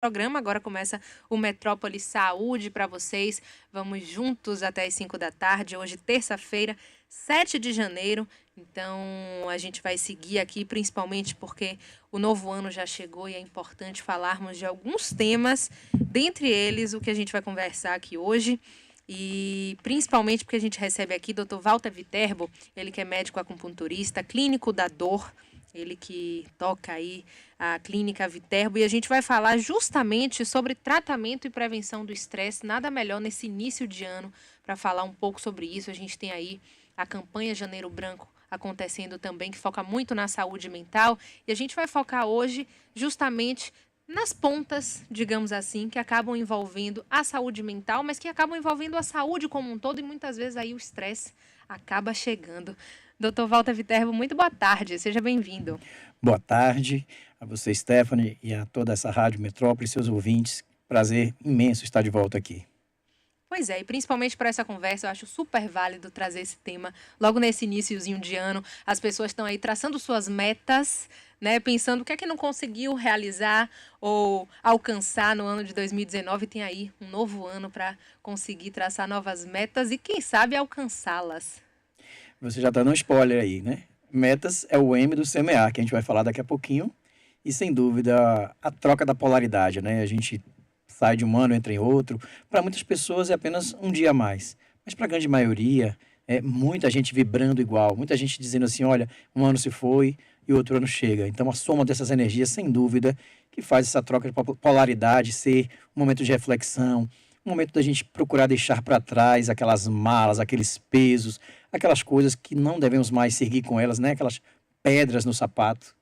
programa. Agora começa o Metrópole Saúde para vocês. Vamos juntos até as 5 da tarde, hoje terça-feira, 7 de janeiro. Então a gente vai seguir aqui, principalmente porque o novo ano já chegou e é importante falarmos de alguns temas, dentre eles o que a gente vai conversar aqui hoje. E principalmente porque a gente recebe aqui Dr. Walter Viterbo, ele que é médico acupunturista, clínico da dor, ele que toca aí a Clínica Viterbo, e a gente vai falar justamente sobre tratamento e prevenção do estresse. Nada melhor nesse início de ano para falar um pouco sobre isso. A gente tem aí a campanha Janeiro Branco acontecendo também, que foca muito na saúde mental, e a gente vai focar hoje justamente nas pontas, digamos assim, que acabam envolvendo a saúde mental, mas que acabam envolvendo a saúde como um todo, e muitas vezes aí o estresse acaba chegando. Dr. Walter Viterbo, muito boa tarde, seja bem-vindo. Boa tarde a você, Stephanie, e a toda essa Rádio Metrópole e seus ouvintes. Prazer imenso estar de volta aqui. Pois é, e principalmente para essa conversa, eu acho super válido trazer esse tema logo nesse iniciozinho de ano. As pessoas estão aí traçando suas metas, né, pensando o que é que não conseguiu realizar ou alcançar no ano de 2019. Tem aí um novo ano para conseguir traçar novas metas e, quem sabe, alcançá-las. Você já está dando spoiler aí, né? Metas é o M do semear, que a gente vai falar daqui a pouquinho. E, sem dúvida, a troca da polaridade, né? A gente sai de um ano, entra em outro. Para muitas pessoas é apenas um dia a mais. Mas para a grande maioria, é muita gente vibrando igual. Muita gente dizendo assim, olha, um ano se foi e outro ano chega. Então, a soma dessas energias, sem dúvida, que faz essa troca de polaridade ser um momento de reflexão, um momento da gente procurar deixar para trás aquelas malas, aqueles pesos, aquelas coisas que não devemos mais seguir com elas, né? Aquelas pedras no sapato.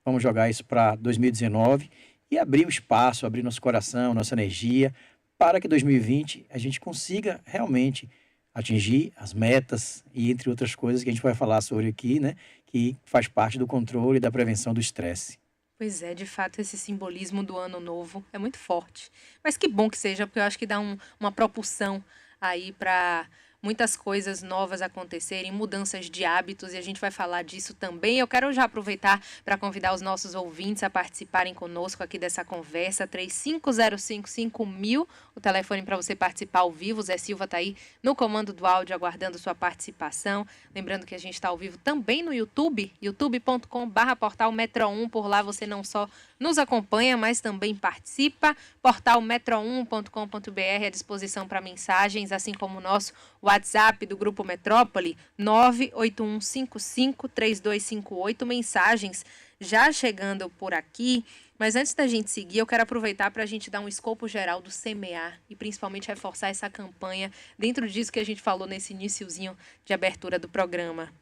Vamos jogar isso para 2019 e abrir o espaço, abrir nosso coração, nossa energia, para que 2020 a gente consiga realmente atingir as metas e entre outras coisas que a gente vai falar sobre aqui, né? Que faz parte do controle e da prevenção do estresse. Pois é, de fato, esse simbolismo do ano novo é muito forte. Mas que bom que seja, porque eu acho que dá uma propulsão aí para muitas coisas novas acontecerem, mudanças de hábitos, e a gente vai falar disso também. Eu quero já aproveitar para convidar os nossos ouvintes a participarem conosco aqui dessa conversa, 35055000, o telefone para você participar ao vivo. O Zé Silva está aí no comando do áudio aguardando sua participação. Lembrando que a gente está ao vivo também no YouTube, youtube.com/portal Metro 1. Por lá você não só nos acompanha, mas também participa. Portal metro1.com.br à disposição para mensagens, assim como o nosso WhatsApp do Grupo Metrópole, 981553258. Mensagens já chegando por aqui. Mas antes da gente seguir, eu quero aproveitar para a gente dar um escopo geral do semear e principalmente reforçar essa campanha dentro disso que a gente falou nesse iniciozinho de abertura do programa.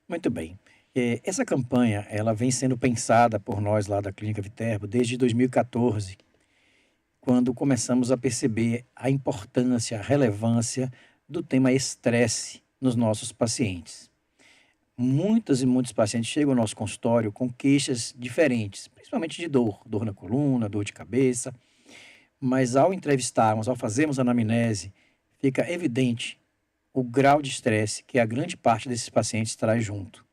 Muito bem. Essa campanha, ela vem sendo pensada por nós lá da Clínica Viterbo desde 2014, quando começamos a perceber a importância, a relevância do tema estresse nos nossos pacientes. Muitas e muitos pacientes chegam ao nosso consultório com queixas diferentes, principalmente de dor, dor na coluna, dor de cabeça, mas ao entrevistarmos, ao fazermos a anamnese, fica evidente o grau de estresse que a grande parte desses pacientes traz junto.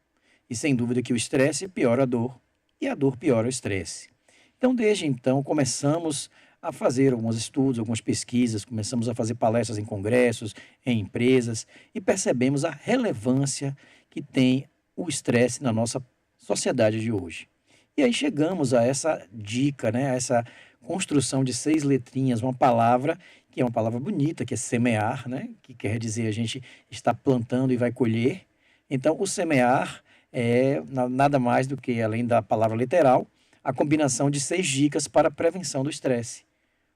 E sem dúvida que o estresse piora a dor e a dor piora o estresse. Então, desde então, começamos a fazer alguns estudos, algumas pesquisas, começamos a fazer palestras em congressos, em empresas e percebemos a relevância que tem o estresse na nossa sociedade de hoje. E aí chegamos a essa dica, né, a essa construção de 6 letrinhas, uma palavra que é uma palavra bonita, que é semear, né, que quer dizer a gente está plantando e vai colher. Então, o semear é nada mais do que, além da palavra literal, a combinação de 6 dicas para a prevenção do estresse,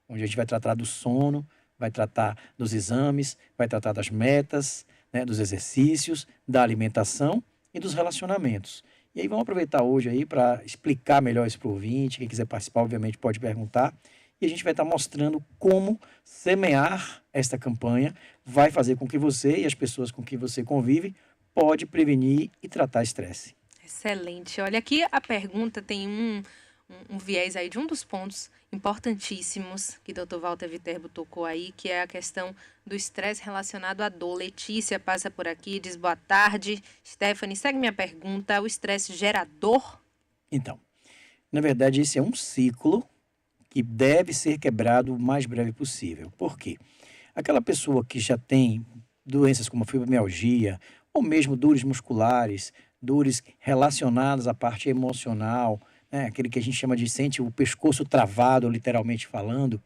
onde a gente vai tratar do sono, vai tratar dos exames, vai tratar das metas, né, dos exercícios, da alimentação e dos relacionamentos. E aí vamos aproveitar hoje aí para explicar melhor isso para o ouvinte. Quem quiser participar, obviamente, pode perguntar. E a gente vai estar mostrando como semear esta campanha vai fazer com que você e as pessoas com que você convive pode prevenir e tratar estresse. Excelente. Olha, aqui a pergunta tem um viés aí de um dos pontos importantíssimos que o Dr. Walter Viterbo tocou aí, que é a questão do estresse relacionado à dor. Letícia passa por aqui, diz boa tarde. Stephanie, segue minha pergunta. O estresse gera dor? Então, na verdade, esse é um ciclo que deve ser quebrado o mais breve possível. Por quê? Aquela pessoa que já tem doenças como a fibromialgia, ou mesmo dores musculares, dores relacionadas à parte emocional, né? Aquele que a gente chama de sente o pescoço travado, literalmente falando.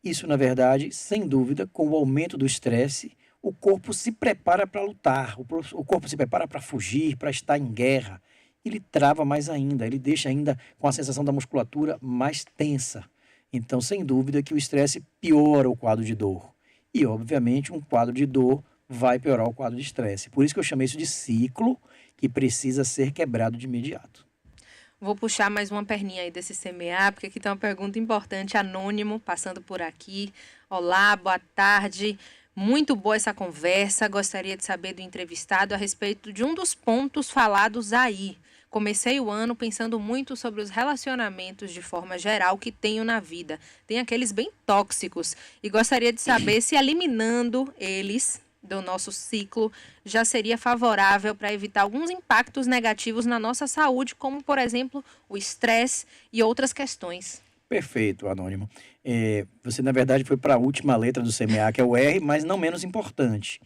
Isso, na verdade, sem dúvida, com o aumento do estresse, o corpo se prepara para lutar, o corpo se prepara para fugir, para estar em guerra. Ele trava mais ainda, ele deixa ainda com a sensação da musculatura mais tensa. Então, sem dúvida que o estresse piora o quadro de dor. E, obviamente, um quadro de dor vai piorar o quadro de estresse. Por isso que eu chamei isso de ciclo que precisa ser quebrado de imediato. Vou puxar mais uma perninha aí desse CMA, porque aqui tem uma pergunta importante, anônimo, passando por aqui. Olá, boa tarde. Muito boa essa conversa. Gostaria de saber do entrevistado a respeito de um dos pontos falados aí. Comecei o ano pensando muito sobre os relacionamentos de forma geral que tenho na vida. Tem aqueles bem tóxicos e gostaria de saber se eliminando eles do nosso ciclo já seria favorável para evitar alguns impactos negativos na nossa saúde, como, por exemplo, o estresse e outras questões. Perfeito, Anônimo. Você, na verdade, foi para a última letra do CMA, que é o R, mas não menos importante.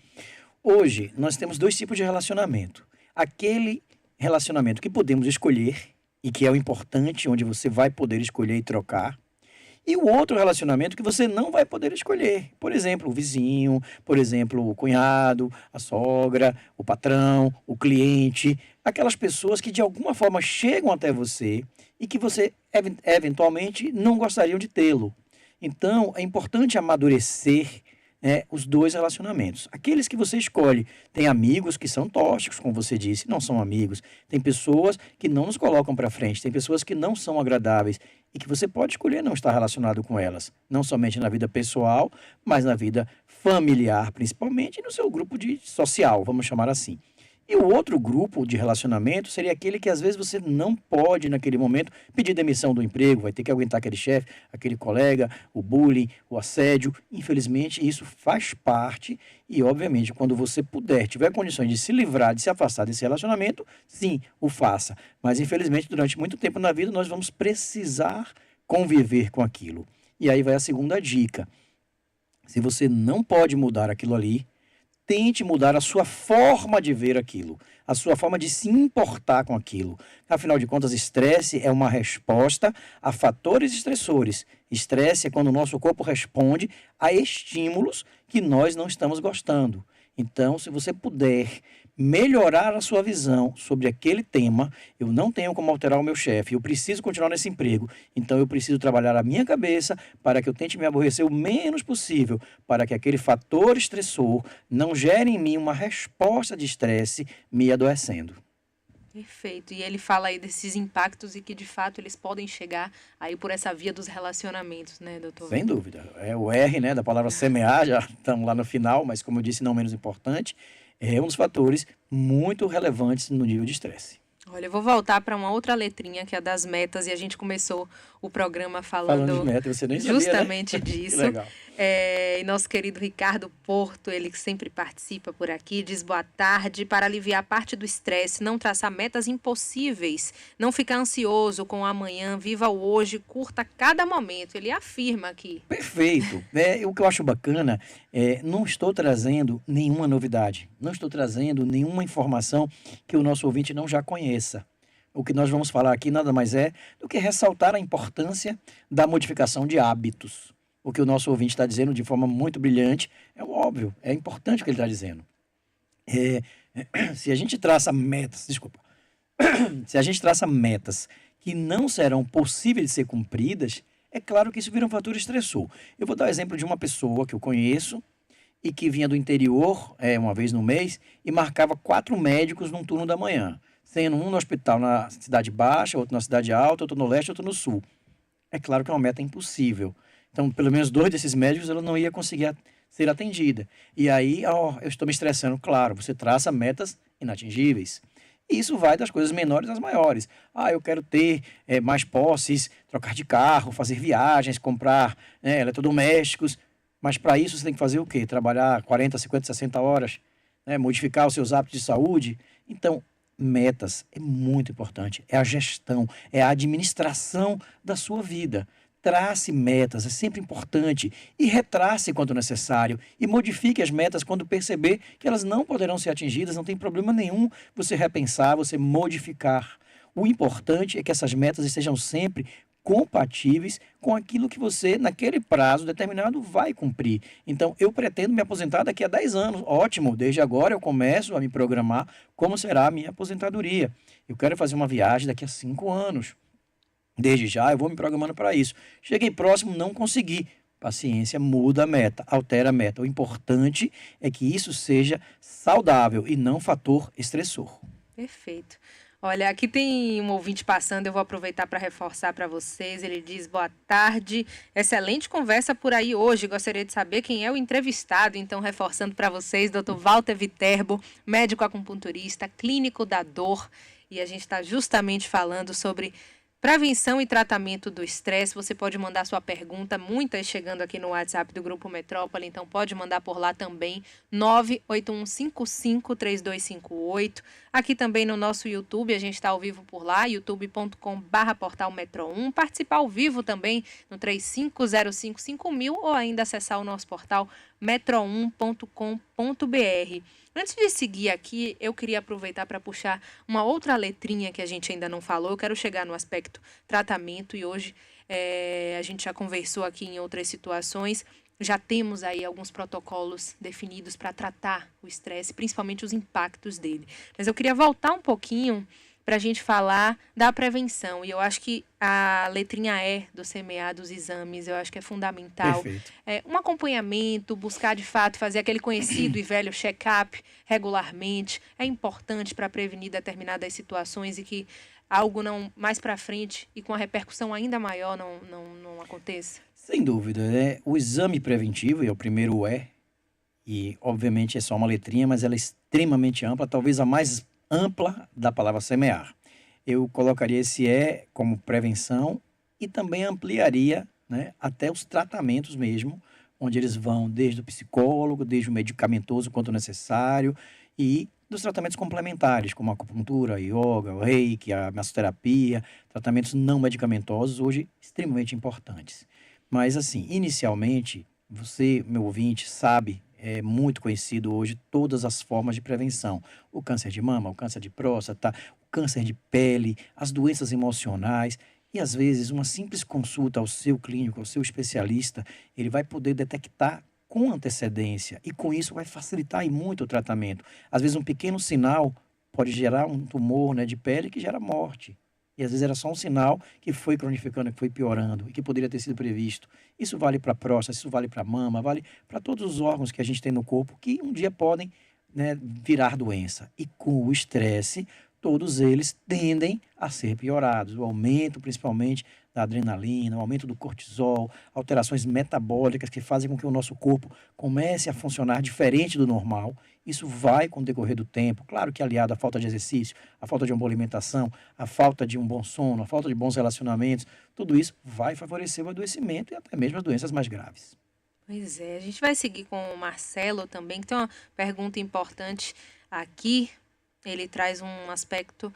Hoje, nós temos dois tipos de relacionamento. Aquele relacionamento que podemos escolher, e que é o importante, onde você vai poder escolher e trocar. E o outro relacionamento que você não vai poder escolher. Por exemplo, o vizinho, por exemplo, o cunhado, a sogra, o patrão, o cliente. Aquelas pessoas que de alguma forma chegam até você e que você eventualmente não gostaria de tê-lo. Então, é importante amadurecer os dois relacionamentos. Aqueles que você escolhe. Tem amigos que são tóxicos, como você disse, não são amigos. Tem pessoas que não nos colocam para frente. Tem pessoas que não são agradáveis e que você pode escolher não estar relacionado com elas. Não somente na vida pessoal, mas na vida familiar, principalmente, e no seu grupo social, vamos chamar assim. E o outro grupo de relacionamento seria aquele que às vezes você não pode, naquele momento, pedir demissão do emprego, vai ter que aguentar aquele chefe, aquele colega, o bullying, o assédio. Infelizmente, isso faz parte e, obviamente, quando você puder, tiver condições de se livrar, de se afastar desse relacionamento, sim, o faça. Mas, infelizmente, durante muito tempo na vida, nós vamos precisar conviver com aquilo. E aí vai a segunda dica. Se você não pode mudar aquilo ali, tente mudar a sua forma de ver aquilo, a sua forma de se importar com aquilo. Afinal de contas, estresse é uma resposta a fatores estressores. Estresse é quando o nosso corpo responde a estímulos que nós não estamos gostando. Então, se você puder melhorar a sua visão sobre aquele tema, eu não tenho como alterar o meu chefe, eu preciso continuar nesse emprego, então eu preciso trabalhar a minha cabeça para que eu tente me aborrecer o menos possível, para que aquele fator estressor não gere em mim uma resposta de estresse me adoecendo. Perfeito. E ele fala aí desses impactos e que, de fato, eles podem chegar aí por essa via dos relacionamentos, né, doutor? Sem dúvida. É o R, né, da palavra semear, já estamos lá no final, mas como eu disse, não menos importante, é um dos fatores muito relevantes no nível de estresse. Olha, eu vou voltar para uma outra letrinha, que é a das metas, e a gente começou o programa Falando de meta, você nem sabia, justamente né? disso. Que legal. E nosso querido Ricardo Porto, ele que sempre participa por aqui, diz boa tarde. Para aliviar parte do estresse, não traçar metas impossíveis, não ficar ansioso com o amanhã, viva o hoje, curta cada momento. Ele afirma aqui. Perfeito. O que eu acho bacana não estou trazendo nenhuma novidade, não estou trazendo nenhuma informação que o nosso ouvinte não já conheça. O que nós vamos falar aqui nada mais é do que ressaltar a importância da modificação de hábitos. O que o nosso ouvinte está dizendo de forma muito brilhante é óbvio, é importante o que ele está dizendo. Se a gente traça metas, se a gente traça metas que não serão possíveis de ser cumpridas, é claro que isso vira um fator estressor. Eu vou dar o exemplo de uma pessoa que eu conheço e que vinha do interior uma vez no mês e marcava 4 médicos num turno da manhã, sendo um no hospital na cidade baixa, outro na cidade alta, outro no leste, outro no sul. É claro que é uma meta impossível. Então, pelo menos 2 desses médicos ela não ia conseguir ser atendida. E aí, eu estou me estressando. Claro, você traça metas inatingíveis. E isso vai das coisas menores às maiores. Eu quero ter mais posses, trocar de carro, fazer viagens, comprar eletrodomésticos. Mas para isso você tem que fazer o quê? Trabalhar 40, 50, 60 horas, modificar os seus hábitos de saúde. Então, metas é muito importante. É a gestão, é a administração da sua vida. trace metas, é sempre importante, e retrace quando necessário, e modifique as metas quando perceber que elas não poderão ser atingidas, não tem problema nenhum você repensar, você modificar. O importante é que essas metas estejam sempre compatíveis com aquilo que você, naquele prazo determinado, vai cumprir. Então, eu pretendo me aposentar daqui a 10 anos. Ótimo, desde agora eu começo a me programar como será a minha aposentadoria. Eu quero fazer uma viagem daqui a 5 anos. Desde já eu vou me programando para isso. Cheguei próximo, não consegui. Paciência, muda a meta, altera a meta. O importante é que isso seja saudável e não fator estressor. Perfeito. Olha, aqui tem um ouvinte passando, eu vou aproveitar para reforçar para vocês. Ele diz: boa tarde, excelente conversa por aí hoje. Gostaria de saber quem é o entrevistado. Então, reforçando para vocês, Dr. Walter Viterbo, médico acupunturista, clínico da dor. E a gente está justamente falando sobre prevenção e tratamento do estresse. Você pode mandar sua pergunta, muitas chegando aqui no WhatsApp do Grupo Metrópole, então pode mandar por lá também, 981553258. Aqui também no nosso YouTube, a gente está ao vivo por lá, youtube.com/portal Metro 1. Participar ao vivo também no 35055000 ou ainda acessar o nosso portal metro1.com.br. Antes de seguir aqui, eu queria aproveitar para puxar uma outra letrinha que a gente ainda não falou. Eu quero chegar no aspecto tratamento e hoje a gente já conversou aqui em outras situações. Já temos aí alguns protocolos definidos para tratar o estresse, principalmente os impactos dele. Mas eu queria voltar um pouquinho para a gente falar da prevenção. E eu acho que a letrinha E do CMA, dos exames, eu acho que é fundamental. Perfeito. Um acompanhamento, buscar de fato fazer aquele conhecido e velho check-up regularmente. É importante para prevenir determinadas situações e que algo não mais para frente e com a repercussão ainda maior não aconteça. Sem dúvida, né? O exame preventivo é o primeiro E, e obviamente é só uma letrinha, mas ela é extremamente ampla, talvez a mais ampla da palavra semear. Eu colocaria esse E como prevenção e também ampliaria, né, até os tratamentos mesmo, onde eles vão desde o psicólogo, desde o medicamentoso quanto necessário e dos tratamentos complementares, como a acupuntura, a yoga, o reiki, a massoterapia, tratamentos não medicamentosos, hoje extremamente importantes. Mas assim, inicialmente, você, meu ouvinte, sabe, é muito conhecido hoje todas as formas de prevenção. O câncer de mama, o câncer de próstata, o câncer de pele, as doenças emocionais. E às vezes uma simples consulta ao seu clínico, ao seu especialista, ele vai poder detectar com antecedência e com isso vai facilitar e muito o tratamento. Às vezes um pequeno sinal pode gerar um tumor, né, de pele que gera morte. E às vezes era só um sinal que foi cronificando, que foi piorando e que poderia ter sido previsto. Isso vale para a próstata, isso vale para a mama, vale para todos os órgãos que a gente tem no corpo que um dia podem, né, virar doença. E com o estresse, todos eles tendem a ser piorados. O aumento, principalmente, da adrenalina, o aumento do cortisol, alterações metabólicas que fazem com que o nosso corpo comece a funcionar diferente do normal. Isso vai com o decorrer do tempo, claro que aliado à falta de exercício, à falta de uma boa alimentação, à falta de um bom sono, à falta de bons relacionamentos, tudo isso vai favorecer o adoecimento e até mesmo as doenças mais graves. Pois é, a gente vai seguir com o Marcelo também, que tem uma pergunta importante aqui. Ele traz um aspecto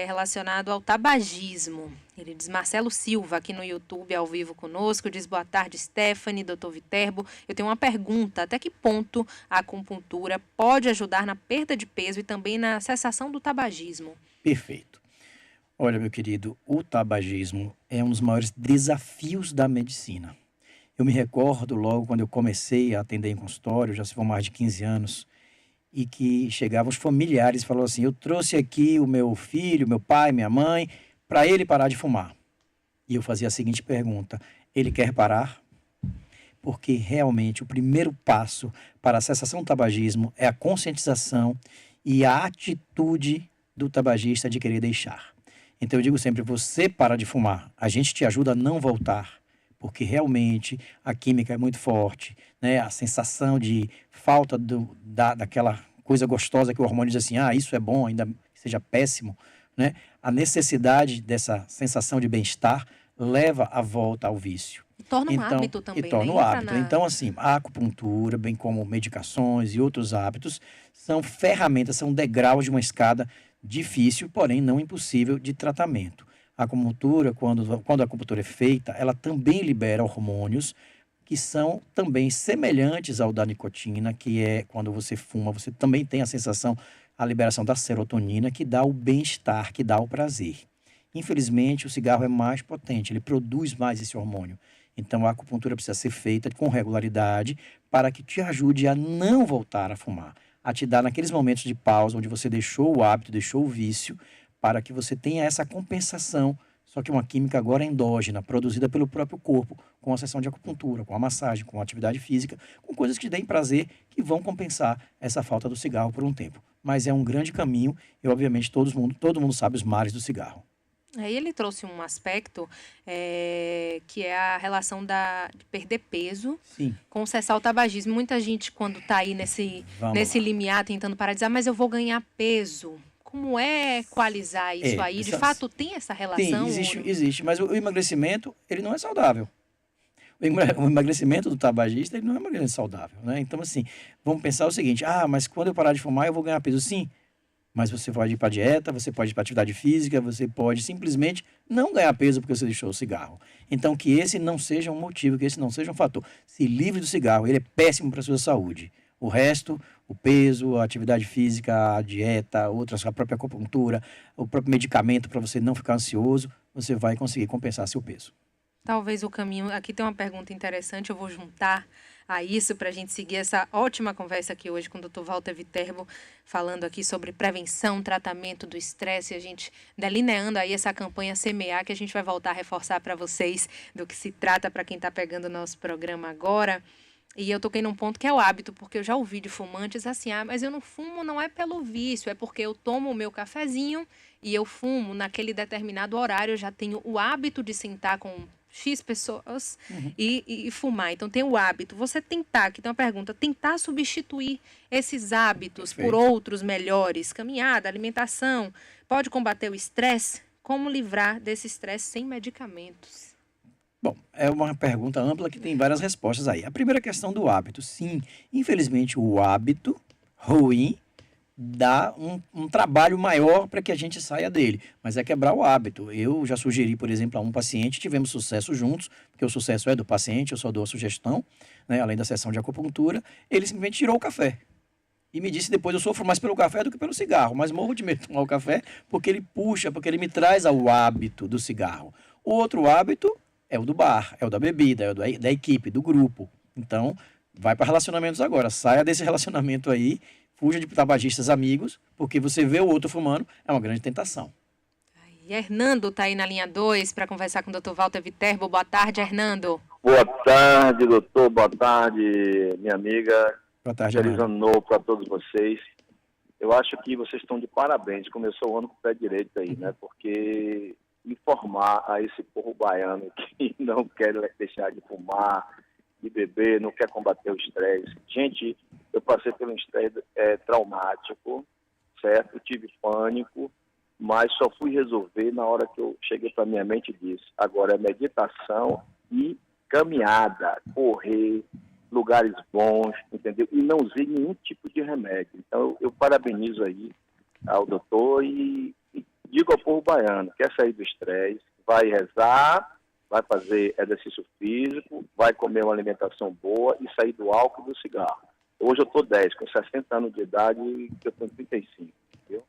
relacionado ao tabagismo. Ele diz: Marcelo Silva, aqui no YouTube, ao vivo conosco, diz: boa tarde, Stephanie, Dr. Viterbo. Eu tenho uma pergunta: até que ponto a acupuntura pode ajudar na perda de peso e também na cessação do tabagismo? Perfeito. Olha, meu querido, o tabagismo é um dos maiores desafios da medicina. Eu me recordo logo quando eu comecei a atender em consultório, já se vão mais de 15 anos, e que chegavam os familiares e falavam assim: eu trouxe aqui o meu filho, meu pai, minha mãe, para ele parar de fumar. E eu fazia a seguinte pergunta: ele quer parar? Porque realmente o primeiro passo para a cessação do tabagismo é a conscientização e a atitude do tabagista de querer deixar. Então eu digo sempre: você para de fumar, a gente te ajuda a não voltar, porque realmente a química é muito forte, né? A sensação de falta daquela coisa gostosa que o hormônio diz assim: ah, isso é bom, ainda que seja péssimo, né? A necessidade dessa sensação de bem-estar leva à volta ao vício. E torna um Então, hábito também, e torna né? o Entra hábito. Então, assim, a acupuntura, bem como medicações e outros hábitos, são ferramentas, são degraus de uma escada difícil, porém não impossível de tratamento. A acupuntura, quando a acupuntura é feita, ela também libera hormônios que são também semelhantes ao da nicotina, que é quando você fuma, você também tem a sensação, a liberação da serotonina, que dá o bem-estar, que dá o prazer. Infelizmente, o cigarro é mais potente, ele produz mais esse hormônio. Então, a acupuntura precisa ser feita com regularidade para que te ajude a não voltar a fumar, a te dar naqueles momentos de pausa, onde você deixou o hábito, deixou o vício, para que você tenha essa compensação, só que uma química agora endógena, produzida pelo próprio corpo, com a sessão de acupuntura, com a massagem, com a atividade física, com coisas que te deem prazer, que vão compensar essa falta do cigarro por um tempo. Mas é um grande caminho e, obviamente, todo mundo sabe os males do cigarro. Aí ele trouxe um aspecto que é a relação de perder peso Sim, com cessar o tabagismo. Muita gente, quando está aí vamos nesse lá. limiar, tentando parar, diz, mas eu vou ganhar peso. Como é equalizar isso aí? De fato, tem essa Tem, relação? existe, mas o emagrecimento, ele não é saudável. O emagrecimento do tabagista, ele não é um emagrecimento saudável, né? Então, assim, vamos pensar o seguinte, mas quando eu parar de fumar, eu vou ganhar peso. Sim, mas você pode ir para dieta, você pode ir para atividade física, você pode simplesmente não ganhar peso porque você deixou o cigarro. Então, que esse não seja um motivo, que esse não seja um fator. Se livre do cigarro, ele é péssimo para a sua saúde. O resto, o peso, a atividade física, a dieta, a própria acupuntura, o próprio medicamento para você não ficar ansioso, você vai conseguir compensar seu peso. Talvez o caminho. Aqui tem uma pergunta interessante, eu vou juntar a isso para a gente seguir essa ótima conversa aqui hoje com o Dr. Walter Viterbo, falando aqui sobre prevenção, tratamento do estresse, e a gente delineando aí essa campanha Semear, que a gente vai voltar a reforçar para vocês do que se trata para quem está pegando o nosso programa agora. E eu toquei num ponto que é o hábito, porque eu já ouvi de fumantes assim, mas eu não fumo não é pelo vício, é porque eu tomo o meu cafezinho e eu fumo naquele determinado horário, eu já tenho o hábito de sentar com X pessoas e fumar. Então tem o hábito. Você tentar, aqui tem uma pergunta, tentar substituir esses hábitos por Perfeito. outros melhores, caminhada, alimentação, pode combater o estresse? Como livrar desse estresse sem medicamentos? Bom, é uma pergunta ampla que tem várias respostas aí. A primeira questão do hábito. Sim, infelizmente o hábito ruim dá um trabalho maior para que a gente saia dele, mas é quebrar o hábito. Eu já sugeri, por exemplo, a um paciente, tivemos sucesso juntos, porque o sucesso é do paciente, eu só dou a sugestão, né, além da sessão de acupuntura, ele simplesmente tirou o café. E me disse depois, eu sofro mais pelo café do que pelo cigarro, mas morro de medo de tomar o café porque ele puxa, porque ele me traz ao hábito do cigarro. O outro hábito é o do bar, é o da bebida, é o da equipe, do grupo. Então, vai para relacionamentos agora. Saia desse relacionamento aí, fuja de tabagistas amigos, porque você vê o outro fumando, é uma grande tentação. E Hernando está aí na linha 2 para conversar com o Dr. Walter Viterbo. Boa tarde, Hernando. Boa tarde, doutor. Boa tarde, minha amiga. Boa tarde, Feliz Hernando. ano novo para todos vocês. Eu acho que vocês estão de parabéns. Começou o ano com o pé direito aí, né? Porque informar a esse povo baiano que não quer deixar de fumar, de beber, não quer combater o estresse. Gente, eu passei por um estresse traumático, certo? Tive pânico, mas só fui resolver na hora que eu cheguei para minha mente e disse, agora é meditação e caminhada, correr, lugares bons, entendeu? E não usei nenhum tipo de remédio. Então, eu parabenizo aí ao doutor e digo ao povo baiano, quer sair do estresse, vai rezar, vai fazer exercício físico, vai comer uma alimentação boa e sair do álcool e do cigarro. Hoje eu estou 10, com 60 anos de idade e eu tenho 35, entendeu?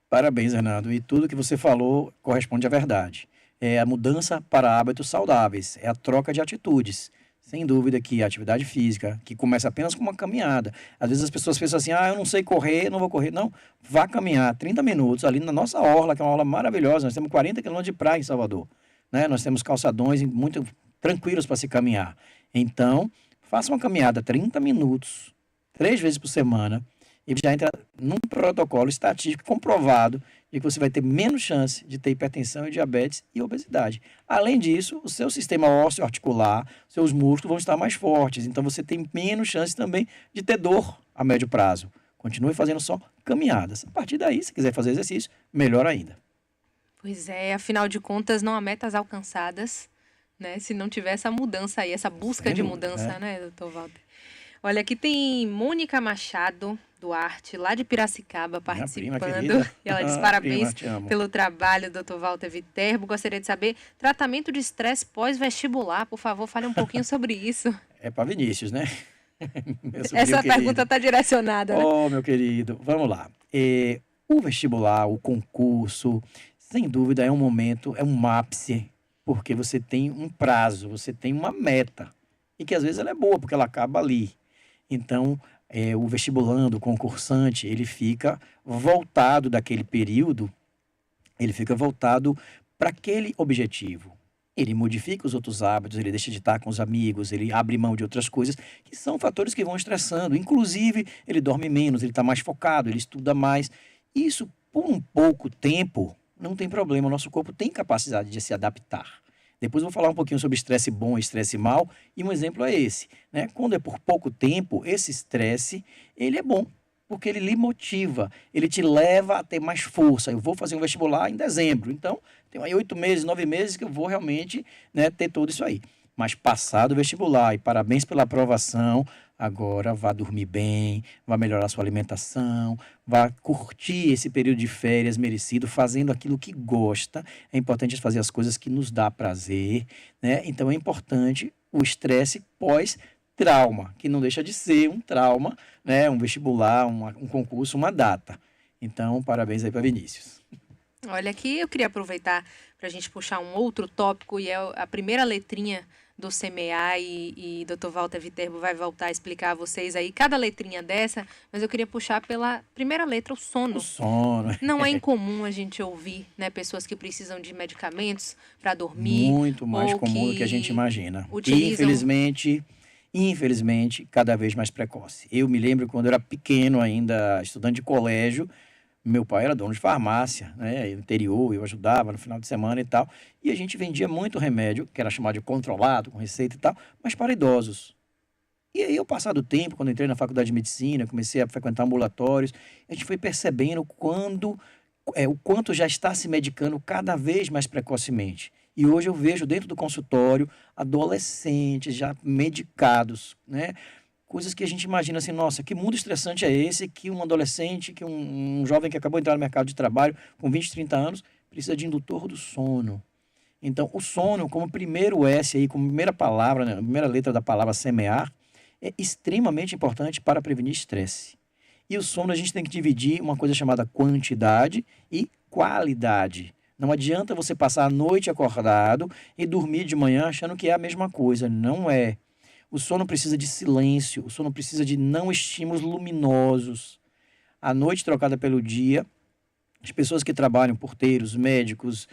Parabéns, Hernando. E tudo que você falou corresponde à verdade. É a mudança para hábitos saudáveis, é a troca de atitudes. Sem dúvida que a atividade física, que começa apenas com uma caminhada. Às vezes as pessoas pensam assim, eu não sei correr, não vou correr. Não, vá caminhar 30 minutos ali na nossa orla, que é uma orla maravilhosa. Nós temos 40 quilômetros de praia em Salvador, né? Nós temos calçadões muito tranquilos para se caminhar. Então, faça uma caminhada 30 minutos, 3 vezes por semana, e já entra num protocolo estatístico comprovado de que você vai ter menos chance de ter hipertensão e diabetes e obesidade. Além disso, o seu sistema ósseo articular, seus músculos vão estar mais fortes, então você tem menos chance também de ter dor a médio prazo. Continue fazendo só caminhadas. A partir daí, se quiser fazer exercício, melhor ainda. Pois é, afinal de contas, não há metas alcançadas, né? Se não tiver essa mudança aí, essa busca de mudança, né, doutor Walter? Olha, aqui tem Mônica Machado Duarte, lá de Piracicaba, Minha prima participando. querida. E ela diz Prima, parabéns te amo. pelo trabalho, Dr. Walter Viterbo. Gostaria de saber, tratamento de estresse pós-vestibular, por favor, fale um pouquinho sobre isso. É para Vinícius, né? Meu sobrinho Essa querido. pergunta está direcionada, né? Oh, meu querido, vamos lá. O vestibular, o concurso, sem dúvida é um momento, é um ápice, porque você tem um prazo, você tem uma meta, e que às vezes ela é boa, porque ela acaba ali. Então, o vestibulando, o concursante, ele fica voltado daquele período, ele fica voltado para aquele objetivo. Ele modifica os outros hábitos, ele deixa de estar com os amigos, ele abre mão de outras coisas, que são fatores que vão estressando. Inclusive, ele dorme menos, ele está mais focado, ele estuda mais. Isso, por um pouco tempo, não tem problema. O nosso corpo tem capacidade de se adaptar. Depois eu vou falar um pouquinho sobre estresse bom e estresse mau, e um exemplo é esse, né? Quando é por pouco tempo, esse estresse, ele é bom, porque ele lhe motiva, ele te leva a ter mais força. Eu vou fazer um vestibular em dezembro, então tem aí 8 meses, 9 meses que eu vou realmente, né, ter tudo isso aí. Mas passado o vestibular, e parabéns pela aprovação, agora vá dormir bem, vá melhorar sua alimentação, vá curtir esse período de férias merecido, fazendo aquilo que gosta. É importante fazer as coisas que nos dá prazer, né? Então é importante o estresse pós-trauma, que não deixa de ser um trauma, né? Um vestibular, um concurso, uma data. Então, parabéns aí para Vinícius. Olha, aqui eu queria aproveitar para a gente puxar um outro tópico, e é a primeira letrinha do CMEA, e Dr. Walter Viterbo vai voltar a explicar a vocês aí cada letrinha dessa, mas eu queria puxar pela primeira letra, o sono. O sono. Não é incomum a gente ouvir, né, pessoas que precisam de medicamentos para dormir. Muito mais ou comum do que a gente imagina. utilizam... Infelizmente, cada vez mais precoce. Eu me lembro quando eu era pequeno ainda, estudante de colégio, meu pai era dono de farmácia, né, no interior, eu ajudava no final de semana e tal, e a gente vendia muito remédio, que era chamado de controlado, com receita e tal, mas para idosos. E aí, ao passar do tempo, quando eu entrei na faculdade de medicina, comecei a frequentar ambulatórios, a gente foi percebendo o quanto já está se medicando cada vez mais precocemente. E hoje eu vejo dentro do consultório adolescentes já medicados, né? Coisas que a gente imagina assim, nossa, que mundo estressante é esse que um adolescente, que um jovem que acabou de entrar no mercado de trabalho com 20, 30 anos, precisa de indutor do sono. Então, o sono, como primeiro S aí, como primeira palavra, né, a primeira letra da palavra semear, é extremamente importante para prevenir estresse. E o sono a gente tem que dividir uma coisa chamada quantidade e qualidade. Não adianta você passar a noite acordado e dormir de manhã achando que é a mesma coisa. Não é. O sono precisa de silêncio, o sono precisa de não estímulos luminosos. A noite trocada pelo dia, as pessoas que trabalham, porteiros, médicos,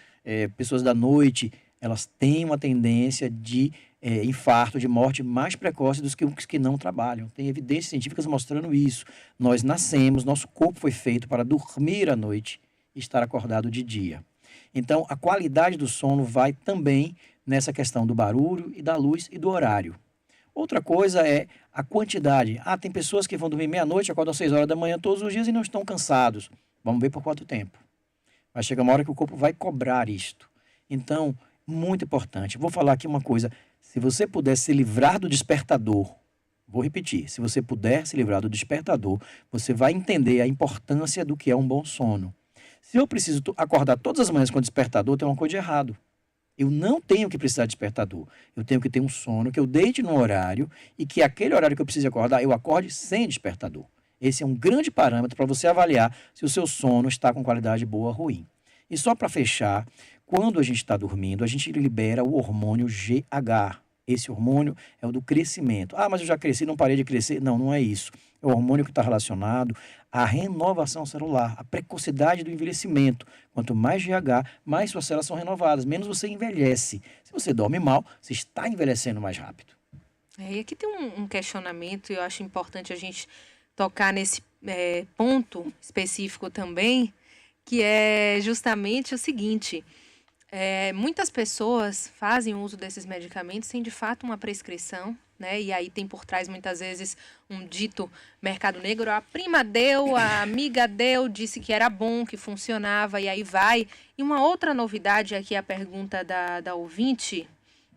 pessoas da noite, elas têm uma tendência de infarto, de morte mais precoce do que os que não trabalham. Tem evidências científicas mostrando isso. Nós nascemos, nosso corpo foi feito para dormir à noite e estar acordado de dia. Então, a qualidade do sono vai também nessa questão do barulho e da luz e do horário. Outra coisa é a quantidade. Tem pessoas que vão dormir meia-noite, acordam às 6 horas da manhã todos os dias e não estão cansados. Vamos ver por quanto tempo. Vai chegar uma hora que o corpo vai cobrar isto. Então, muito importante. Vou falar aqui uma coisa. Se você puder se livrar do despertador, vou repetir, se você puder se livrar do despertador, você vai entender a importância do que é um bom sono. Se eu preciso acordar todas as manhãs com o despertador, tem uma coisa de errado. Eu não tenho que precisar de despertador. Eu tenho que ter um sono, que eu deite no horário e que aquele horário que eu preciso acordar, eu acorde sem despertador. Esse é um grande parâmetro para você avaliar se o seu sono está com qualidade boa ou ruim. E só para fechar, quando a gente está dormindo, a gente libera o hormônio GH. Esse hormônio é o do crescimento. Mas eu já cresci, não parei de crescer. Não, não é isso. É o hormônio que está relacionado à renovação celular, à precocidade do envelhecimento. Quanto mais GH, mais suas células são renovadas, menos você envelhece. Se você dorme mal, você está envelhecendo mais rápido. E aqui tem um questionamento, e eu acho importante a gente tocar nesse ponto específico também, que é justamente o seguinte: muitas pessoas fazem uso desses medicamentos sem de fato uma prescrição, né? E aí tem por trás muitas vezes um dito mercado negro: a prima deu, a amiga deu, disse que era bom, que funcionava, e aí vai. E uma outra novidade aqui, a pergunta da ouvinte,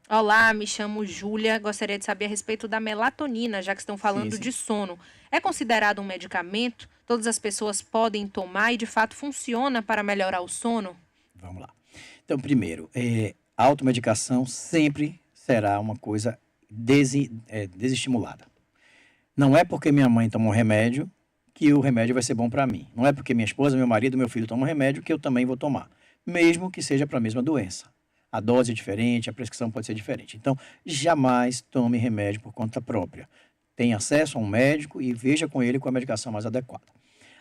Olá, me chamo Júlia. Gostaria de saber a respeito da melatonina, já que estão falando Sim. de sono. É considerado um medicamento? Todas as pessoas podem tomar e de fato funciona para melhorar o sono? Vamos lá. Então, primeiro, a automedicação sempre será uma coisa desestimulada. Não é porque minha mãe toma um remédio que o remédio vai ser bom para mim. Não é porque minha esposa, meu marido, meu filho tomam um remédio que eu também vou tomar. Mesmo que seja para a mesma doença. A dose é diferente, a prescrição pode ser diferente. Então, jamais tome remédio por conta própria. Tenha acesso a um médico e veja com ele qual a medicação mais adequada.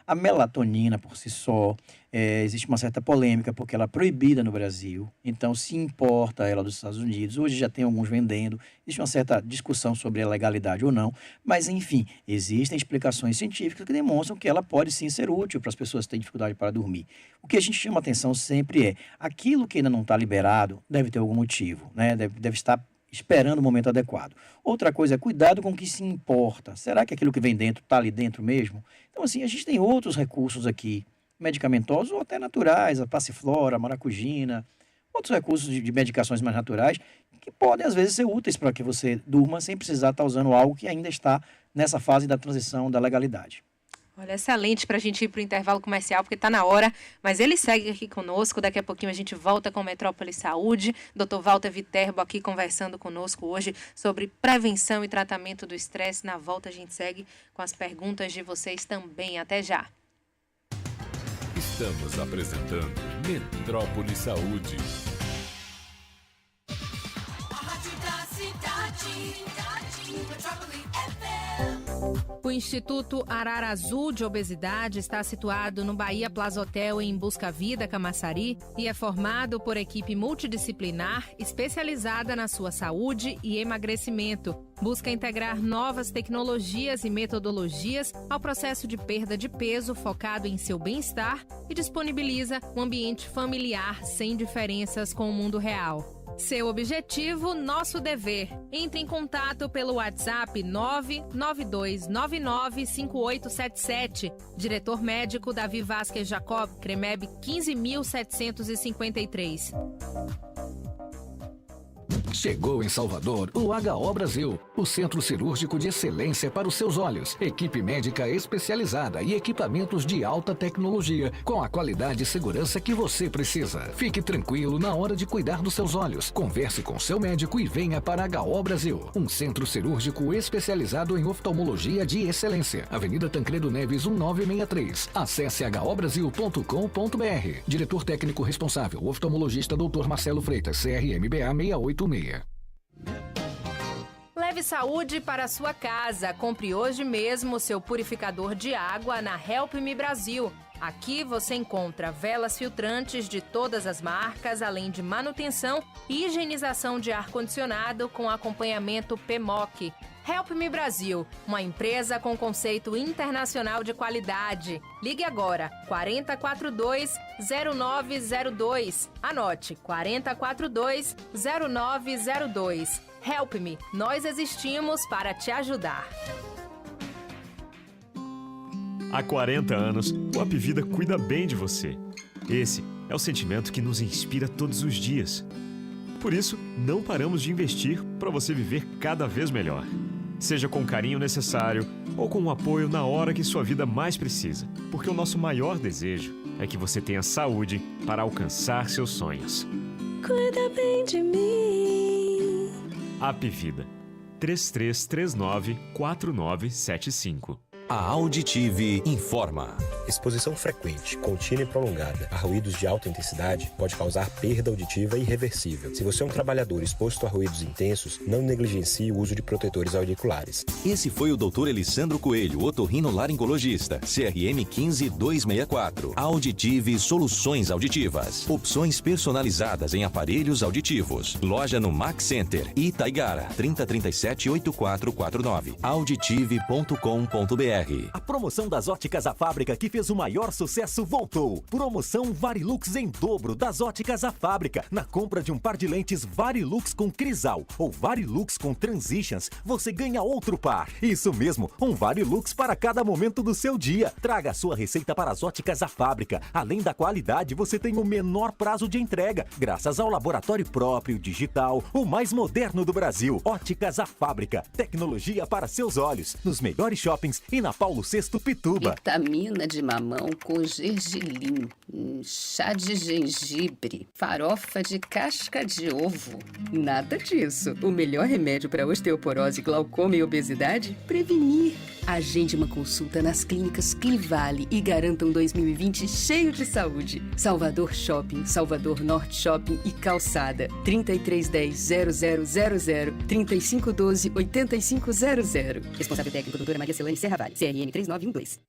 A melatonina, por si só, existe uma certa polêmica, porque ela é proibida no Brasil, então se importa ela dos Estados Unidos. Hoje já tem alguns vendendo, existe uma certa discussão sobre a legalidade ou não, mas, enfim, existem explicações científicas que demonstram que ela pode sim ser útil para as pessoas que têm dificuldade para dormir. O que a gente chama atenção sempre é, aquilo que ainda não está liberado deve ter algum motivo, né? Deve estar esperando o momento adequado. Outra coisa é cuidado com o que se importa. Será que aquilo que vem dentro está ali dentro mesmo? Então, assim, a gente tem outros recursos aqui, medicamentosos ou até naturais, a passiflora, a maracujina, outros recursos de medicações mais naturais que podem, às vezes, ser úteis para que você durma sem precisar estar usando algo que ainda está nessa fase da transição da legalidade. Olha, excelente para a gente ir para o intervalo comercial, porque está na hora, mas ele segue aqui conosco. Daqui a pouquinho a gente volta com Metrópole Saúde. Dr. Walter Viterbo aqui conversando conosco hoje sobre prevenção e tratamento do estresse. Na volta a gente segue com as perguntas de vocês também. Até já. Estamos apresentando Metrópole Saúde. A rádio da cidade, Metrópole FM. O Instituto Arara Azul de Obesidade está situado no Bahia Plaza Hotel em Busca Vida, Camaçari, e é formado por equipe multidisciplinar especializada na sua saúde e emagrecimento. Busca integrar novas tecnologias e metodologias ao processo de perda de peso focado em seu bem-estar e disponibiliza um ambiente familiar sem diferenças com o mundo real. Seu objetivo, nosso dever. Entre em contato pelo WhatsApp 992995877. Diretor médico Davi Vasquez Jacob, CREMEB 15.753. Chegou em Salvador o HO Brasil, o centro cirúrgico de excelência para os seus olhos. Equipe médica especializada e equipamentos de alta tecnologia, com a qualidade e segurança que você precisa. Fique tranquilo na hora de cuidar dos seus olhos. Converse com seu médico e venha para HO Brasil, um centro cirúrgico especializado em oftalmologia de excelência. Avenida Tancredo Neves 1963. Acesse hobrasil.com.br. Diretor técnico responsável, oftalmologista Dr. Marcelo Freitas, CRMBA 686. Leve saúde para a sua casa. Compre hoje mesmo o seu purificador de água na Help Me Brasil. Aqui você encontra velas filtrantes de todas as marcas, além de manutenção e higienização de ar-condicionado com acompanhamento PMOC. Help Me Brasil, uma empresa com conceito internacional de qualidade. Ligue agora, 4042-0902. Anote, 4042-0902. Help Me, nós existimos para te ajudar. Há 40 anos, o Apvida cuida bem de você. Esse é o sentimento que nos inspira todos os dias. Por isso, não paramos de investir para você viver cada vez melhor. Seja com o carinho necessário ou com o apoio na hora que sua vida mais precisa. Porque o nosso maior desejo é que você tenha saúde para alcançar seus sonhos. Cuida bem de mim. Apvida 3339-4975. A Auditive informa. Exposição frequente, contínua e prolongada a ruídos de alta intensidade pode causar perda auditiva irreversível. Se você é um trabalhador exposto a ruídos intensos, não negligencie o uso de protetores auriculares. Esse foi o Dr. Elissandro Coelho, otorrinolaringologista, CRM 15264. Auditive Soluções Auditivas. Opções personalizadas em aparelhos auditivos. Loja no Max Center, Itaigara, 3037-8449. Auditive.com.br. A promoção das Óticas A Fábrica que fez o maior sucesso voltou. Promoção Varilux em dobro das Óticas A Fábrica. Na compra de um par de lentes Varilux com Crisal ou Varilux com Transitions, você ganha outro par. Isso mesmo, um Varilux para cada momento do seu dia. Traga a sua receita para as Óticas A Fábrica. Além da qualidade, você tem o menor prazo de entrega, graças ao laboratório próprio, digital, o mais moderno do Brasil. Óticas A Fábrica. Tecnologia para seus olhos. Nos melhores shoppings e na Paulo VI Pituba. Vitamina de mamão com gergelim, chá de gengibre, farofa de casca de ovo. Nada disso. O melhor remédio para osteoporose, glaucoma e obesidade? Prevenir. Agende uma consulta nas clínicas Clivale e garanta um 2020 cheio de saúde. Salvador Shopping, Salvador Norte Shopping e Calçada. 3310-0000, 3512-8500. Responsável técnico, doutora Maria Celane Serravalli, CRN 3912.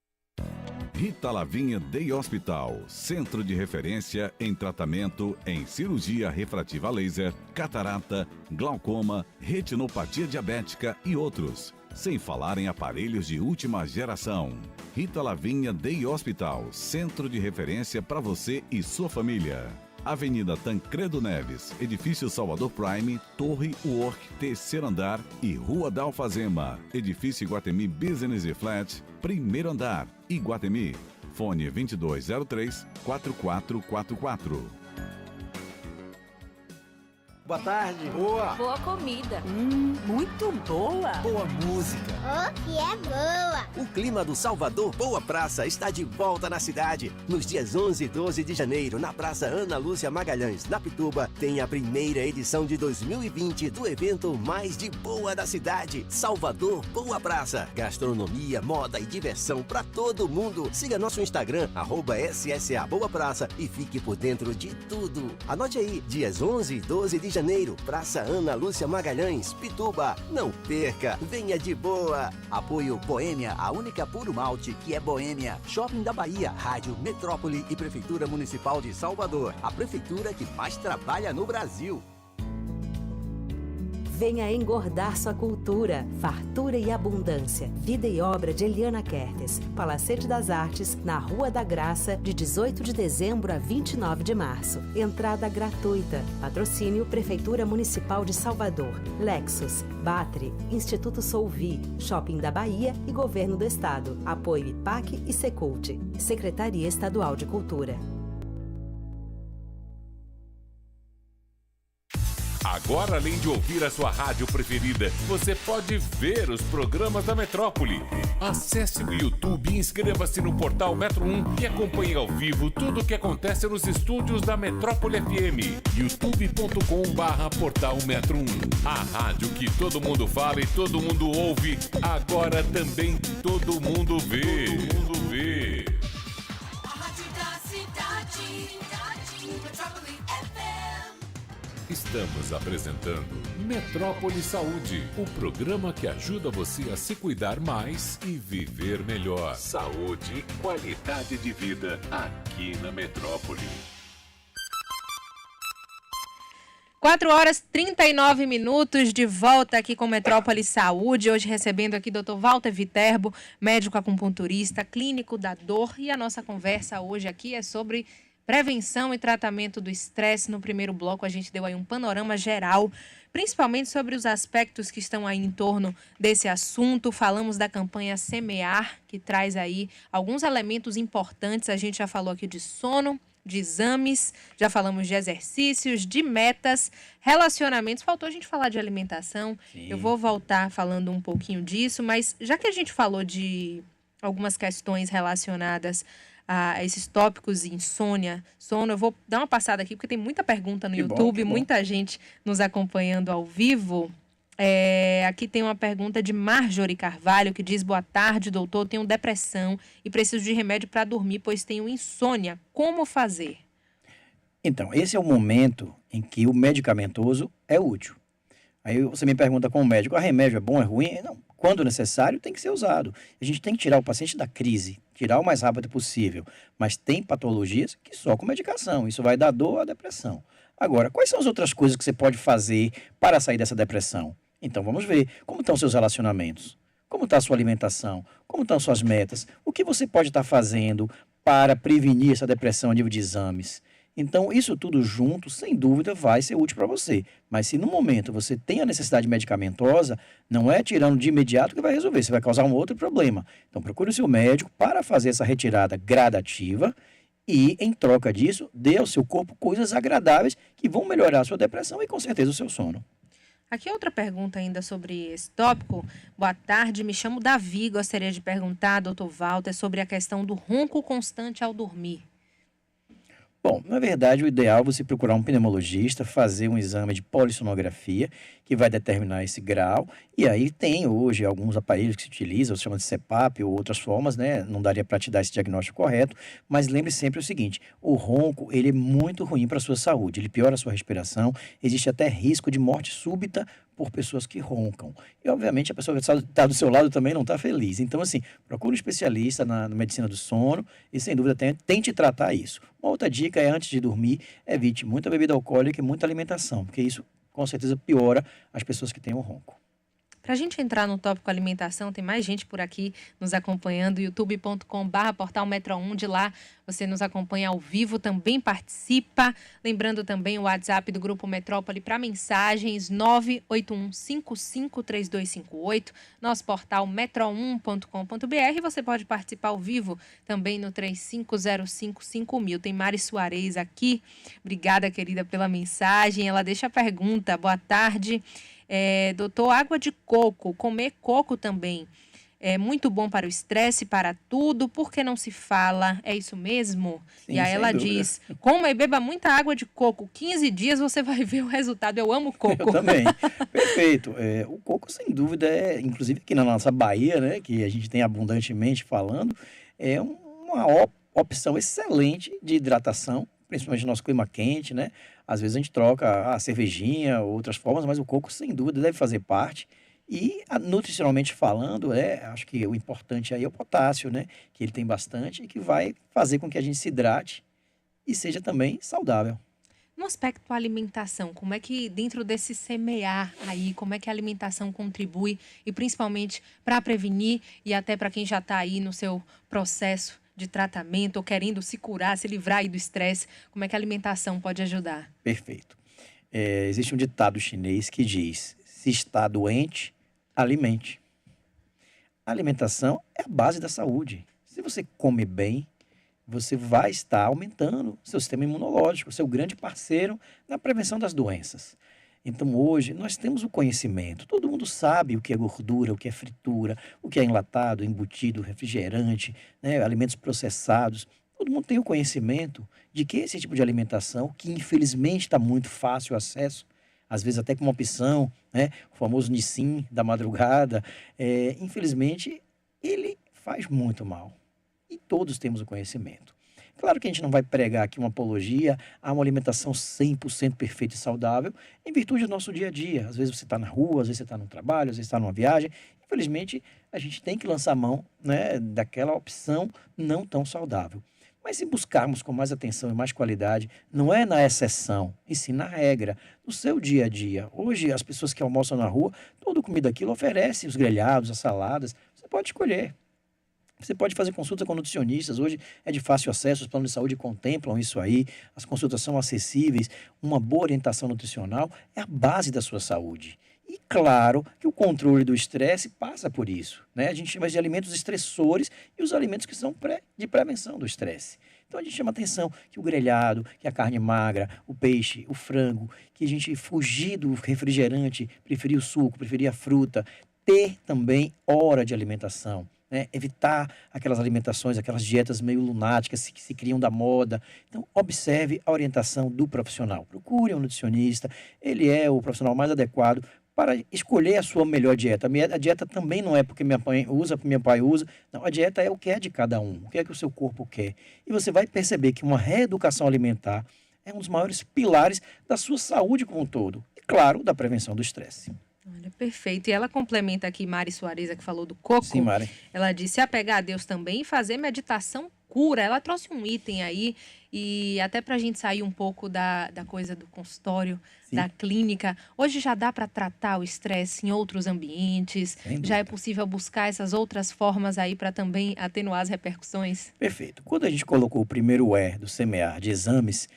Rita Lavinha Day Hospital, centro de referência em tratamento em cirurgia refrativa laser, catarata, glaucoma, retinopatia diabética e outros. Sem falar em aparelhos de última geração. Rita Lavinha Day Hospital, centro de referência para você e sua família. Avenida Tancredo Neves, Edifício Salvador Prime, Torre Work, terceiro andar e Rua da Alfazema, Edifício Iguatemi Business e Flat, primeiro andar, Iguatemi. Fone 2203-4444. Boa tarde. Boa. Boa comida. Muito boa. Boa música. Oh, que é boa. O clima do Salvador Boa Praça está de volta na cidade. Nos dias 11 e 12 de janeiro, na Praça Ana Lúcia Magalhães, na Pituba, tem a primeira edição de 2020 do evento mais de boa da cidade. Salvador Boa Praça. Gastronomia, moda e diversão para todo mundo. Siga nosso Instagram, @SSA Boa Praça e fique por dentro de tudo. Anote aí, dias 11 e 12 de janeiro, Praça Ana Lúcia Magalhães, Pituba. Não perca, venha de boa. Apoio Boêmia, a única puro malte que é boêmia. Shopping da Bahia, Rádio Metrópole e Prefeitura Municipal de Salvador. A prefeitura que mais trabalha no Brasil. Venha engordar sua cultura, fartura e abundância. Vida e obra de Eliana Kertes. Palacete das Artes, na Rua da Graça, de 18 de dezembro a 29 de março. Entrada gratuita. Patrocínio Prefeitura Municipal de Salvador. Lexus, Batri, Instituto Solvi, Shopping da Bahia e Governo do Estado. Apoio IPAC e Secult. Secretaria Estadual de Cultura. Agora, além de ouvir a sua rádio preferida, você pode ver os programas da Metrópole. Acesse o YouTube e inscreva-se no portal Metro 1 e acompanhe ao vivo tudo o que acontece nos estúdios da Metrópole FM. youtube.com/portal Metro 1. A rádio que todo mundo fala e todo mundo ouve, agora também todo mundo vê. Todo mundo vê. A rádio da cidade. Metrópole FM. Estamos apresentando Metrópole Saúde, o programa que ajuda você a se cuidar mais e viver melhor. Saúde e qualidade de vida aqui na Metrópole. 4h39, de volta aqui com Metrópole Saúde, hoje recebendo aqui Dr. Walter Viterbo, médico acupunturista, clínico da dor, e a nossa conversa hoje aqui é sobre prevenção e tratamento do estresse. No primeiro bloco a gente deu aí um panorama geral, principalmente sobre os aspectos que estão aí em torno desse assunto. Falamos da campanha Semear, que traz aí alguns elementos importantes. A gente já falou aqui de sono, de exames, já falamos de exercícios, de metas, relacionamentos. Faltou a gente falar de alimentação. Sim. Eu vou voltar falando um pouquinho disso, mas já que a gente falou de algumas questões relacionadas a esses tópicos de insônia, sono, eu vou dar uma passada aqui, porque tem muita pergunta no YouTube, muita gente nos acompanhando ao vivo. Aqui tem uma pergunta de Marjorie Carvalho, que diz: boa tarde, doutor, tenho depressão e preciso de remédio para dormir, pois tenho insônia. Como fazer? Então, esse é o momento em que o medicamentoso é útil. Aí você me pergunta como médico, a remédio é bom, é ruim? Não, quando necessário tem que ser usado. A gente tem que tirar o paciente da crise, tirar o mais rápido possível. Mas tem patologias que só com medicação, isso vai dar dor à depressão. Agora, quais são as outras coisas que você pode fazer para sair dessa depressão? Então vamos ver, como estão seus relacionamentos? Como está a sua alimentação? Como estão suas metas? O que você pode estar fazendo para prevenir essa depressão a nível de exames? Então, isso tudo junto, sem dúvida, vai ser útil para você. Mas se no momento você tem a necessidade medicamentosa, não é tirando de imediato que vai resolver, você vai causar um outro problema. Então, procure o seu médico para fazer essa retirada gradativa e, em troca disso, dê ao seu corpo coisas agradáveis que vão melhorar a sua depressão e, com certeza, o seu sono. Aqui outra pergunta ainda sobre esse tópico. Boa tarde, me chamo Davi. Gostaria de perguntar, doutor Walter, sobre a questão do ronco constante ao dormir. Bom, na verdade, o ideal é você procurar um pneumologista, fazer um exame de polissonografia, que vai determinar esse grau. E aí tem hoje alguns aparelhos que se utilizam, se chama de CPAP ou outras formas, né? Não daria para te dar esse diagnóstico correto, mas lembre sempre o seguinte, o ronco, ele é muito ruim para a sua saúde, ele piora a sua respiração, existe até risco de morte súbita por pessoas que roncam. E, obviamente, a pessoa que está do seu lado também não está feliz. Então, assim, procure um especialista na medicina do sono e, sem dúvida, tente tratar isso. Uma outra dica é, antes de dormir, evite muita bebida alcoólica e muita alimentação, porque isso, com certeza, piora as pessoas que têm o ronco. Para a gente entrar no tópico alimentação, tem mais gente por aqui nos acompanhando, youtube.com/portal Metro1, de lá você nos acompanha ao vivo, também participa. Lembrando também o WhatsApp do Grupo Metrópole para mensagens, 981553258, nosso portal metro1.com.br. Você pode participar ao vivo também no 35055000. Tem Mari Soares aqui, obrigada, querida, pela mensagem. Ela deixa a pergunta, boa tarde. Doutor, água de coco, comer coco também é muito bom para o estresse, para tudo, por que não se fala? É isso mesmo? Sim, e aí sem ela dúvida. diz, coma e beba muita água de coco, 15 dias você vai ver o resultado. Eu amo coco. Eu também. Perfeito. O coco, sem dúvida, inclusive aqui na nossa Bahia, né, que a gente tem abundantemente falando, é uma opção excelente de hidratação, principalmente no nosso clima quente, né? Às vezes a gente troca a cervejinha, outras formas, mas o coco, sem dúvida, deve fazer parte. E, nutricionalmente falando, acho que o importante aí é o potássio, né? Que ele tem bastante e que vai fazer com que a gente se hidrate e seja também saudável. No aspecto alimentação, como é que dentro desse semear aí, como é que a alimentação contribui e principalmente para prevenir e até para quem já está aí no seu processo de tratamento ou querendo se curar, se livrar aí do estresse, como é que a alimentação pode ajudar? Perfeito. Existe um ditado chinês que diz, se está doente, alimente. A alimentação é a base da saúde. Se você come bem, você vai estar aumentando seu sistema imunológico, seu grande parceiro na prevenção das doenças. Então, hoje, nós temos o conhecimento. Todo mundo sabe o que é gordura, o que é fritura, o que é enlatado, embutido, refrigerante, né, alimentos processados. Todo mundo tem o conhecimento de que esse tipo de alimentação, que infelizmente está muito fácil o acesso, às vezes até com uma opção, né, o famoso Nissin da madrugada, infelizmente, ele faz muito mal. E todos temos o conhecimento. Claro que a gente não vai pregar aqui uma apologia a uma alimentação 100% perfeita e saudável em virtude do nosso dia a dia. Às vezes você está na rua, às vezes você está no trabalho, às vezes está numa viagem. Infelizmente, a gente tem que lançar mão, né, daquela opção não tão saudável. Mas se buscarmos com mais atenção e mais qualidade, não é na exceção, e sim na regra, no seu dia a dia. Hoje, as pessoas que almoçam na rua, toda comida aquilo oferece os grelhados, as saladas. Você pode escolher. Você pode fazer consulta com nutricionistas, hoje é de fácil acesso, os planos de saúde contemplam isso aí, as consultas são acessíveis, uma boa orientação nutricional é a base da sua saúde. E claro que o controle do estresse passa por isso, né? A gente chama de alimentos estressores e os alimentos que são de prevenção do estresse. Então a gente chama atenção que o grelhado, que a carne magra, o peixe, o frango, que a gente fugir do refrigerante, preferir o suco, preferir a fruta, ter também hora de alimentação. Né? Evitar aquelas alimentações, aquelas dietas meio lunáticas que se criam da moda. Então, observe a orientação do profissional. Procure um nutricionista, ele é o profissional mais adequado para escolher a sua melhor dieta. A dieta também não é porque minha mãe usa, porque meu pai usa. Não, a dieta é o que é de cada um, o que é que o seu corpo quer. E você vai perceber que uma reeducação alimentar é um dos maiores pilares da sua saúde como um todo. E, claro, da prevenção do estresse. Olha, perfeito. E ela complementa aqui, Mari Soares, que falou do coco. Sim, Mari. Ela disse, apegar a Deus também e fazer meditação procura, ela trouxe um item aí, e até para a gente sair um pouco da coisa do consultório, da clínica, hoje já dá para tratar o estresse em outros ambientes, já é possível buscar essas outras formas aí para também atenuar as repercussões? Perfeito. Quando a gente colocou o primeiro E do CMEAR de exames,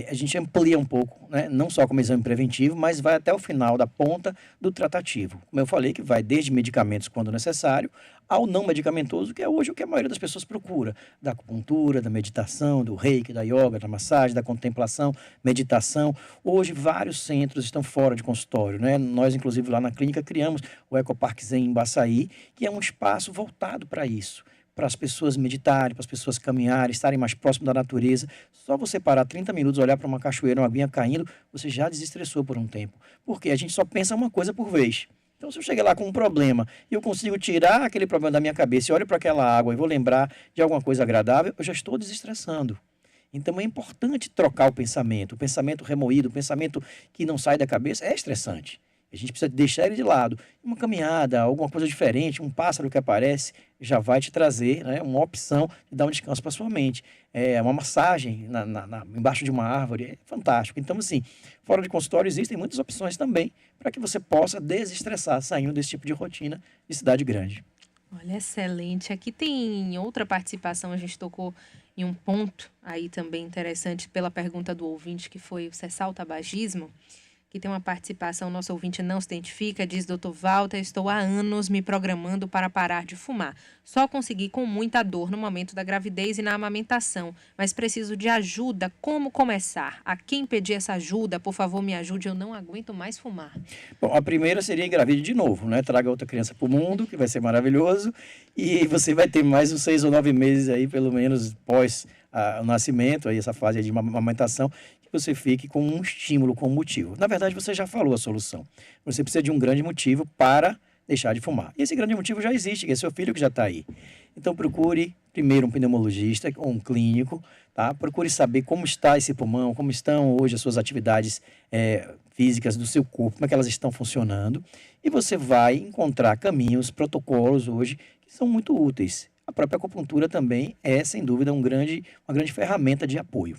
a gente amplia um pouco, né? Não só como exame preventivo, mas vai até o final da ponta do tratativo. Como eu falei, que vai desde medicamentos quando necessário, ao não medicamentoso, que é hoje o que a maioria das pessoas procura. Da acupuntura, da meditação, do reiki, da yoga, da massagem, da contemplação, meditação. Hoje, vários centros estão fora de consultório, né? Nós, inclusive, lá na clínica, criamos o Ecoparque Zen em Baçaí, que é um espaço voltado para isso, para as pessoas meditarem, para as pessoas caminharem, estarem mais próximo da natureza. Só você parar 30 minutos, olhar para uma cachoeira, uma aguinha caindo, você já desestressou por um tempo. Porque a gente só pensa uma coisa por vez. Então, se eu cheguei lá com um problema e eu consigo tirar aquele problema da minha cabeça e olho para aquela água e vou lembrar de alguma coisa agradável, eu já estou desestressando. Então, é importante trocar o pensamento remoído, o pensamento que não sai da cabeça é estressante. A gente precisa deixar ele de lado. Uma caminhada, alguma coisa diferente, um pássaro que aparece, já vai te trazer, né, uma opção de dar um descanso para sua mente. Uma massagem embaixo de uma árvore, é fantástico. Então, assim, fora de consultório existem muitas opções também para que você possa desestressar saindo desse tipo de rotina de cidade grande. Olha, excelente. Aqui tem outra participação, a gente tocou em um ponto aí também interessante pela pergunta do ouvinte, que foi o cessar o tabagismo. Que tem uma participação, nosso ouvinte não se identifica, diz: Dr. Walter, estou há anos me programando para parar de fumar. Só consegui com muita dor no momento da gravidez e na amamentação, mas preciso de ajuda. Como começar? A quem pedir essa ajuda? Por favor, me ajude, eu não aguento mais fumar. Bom, a primeira seria engravide de novo, né? Traga outra criança para o mundo, que vai ser maravilhoso, e você vai ter mais uns 6 ou 9 meses aí, pelo menos, pós o nascimento, aí essa fase de amamentação, você fique com um estímulo, com um motivo. Na verdade, você já falou a solução. Você precisa de um grande motivo para deixar de fumar. E esse grande motivo já existe, que é seu filho que já está aí. Então, procure primeiro um pneumologista ou um clínico, tá? Procure saber como está esse pulmão, como estão hoje as suas atividades físicas do seu corpo, como é que elas estão funcionando. E você vai encontrar caminhos, protocolos hoje, que são muito úteis. A própria acupuntura também é, sem dúvida, uma grande ferramenta de apoio.